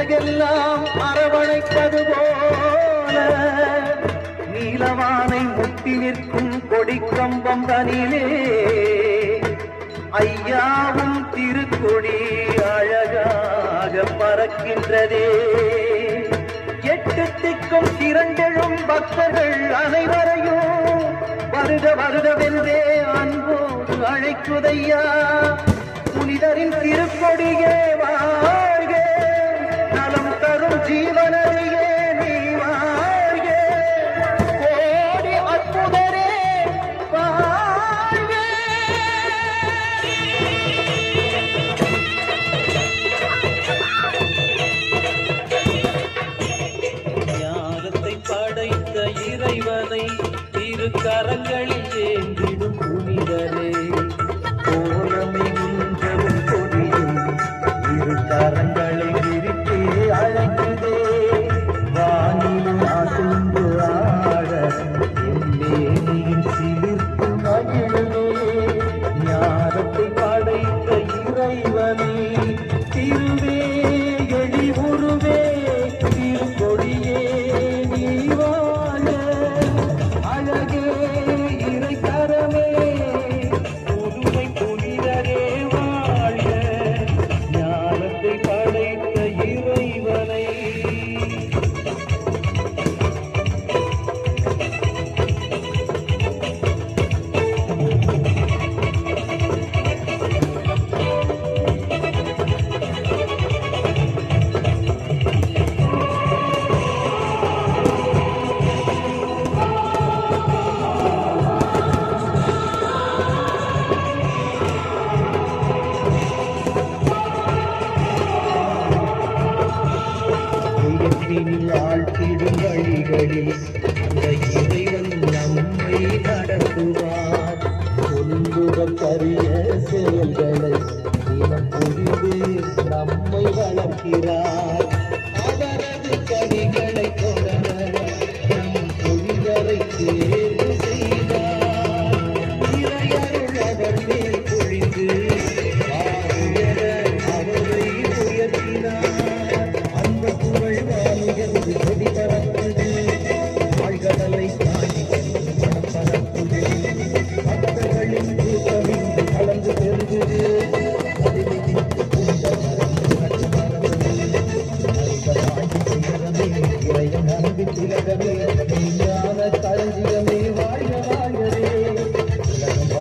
உலகெல்லாம் அரவணைப்பது போல நீலவானை முட்டி நிற்கும் கொடிக்கம்பம் தனிலே ஐயாவும் திருக்கொடி அழகாக பறக்கின்றதே. எட்டு திக்கும் திரண்டெழும் பக்தர்கள் அனைவரையும் வருக வருகவென்றே அன்போடு அழைக்குதையா. புனிதரின் திருக்கொடியே வாழ்க, நலம் தரும் ஜீவனையே நீ வாழ்க, கோடி அற்புதரே வாழ்க. ஞானத்தை படைத்த இறைவனை இரு கரங்களில் ஏந்திடும் புனிதரே, கோலமிகின்றதும் கொடியும் இரு கரங்களை விரித்தே அழைக்குதே. வானிலும் அசைந்து ஆட எம்மேனியின் சிலிர்த்து மகிழுமே. ஞானத்தை படைத்த இறைவனே, திருவே எழிவுருவே, திருக்கொடியே நீ வாழ, அழகே இறைக்கரமே, புதுமை புனிதரே வாழ்க, ஞானத்தை படைத்த இறைவனை. ஆழ்த்திடும் வழிகளில் அந்த இறைவன் நம்மை நடத்துவார். சொல்லுவதற்கரிய செயல்களை தினம் புரிந்து நம்மை வளர்க்கிறார்.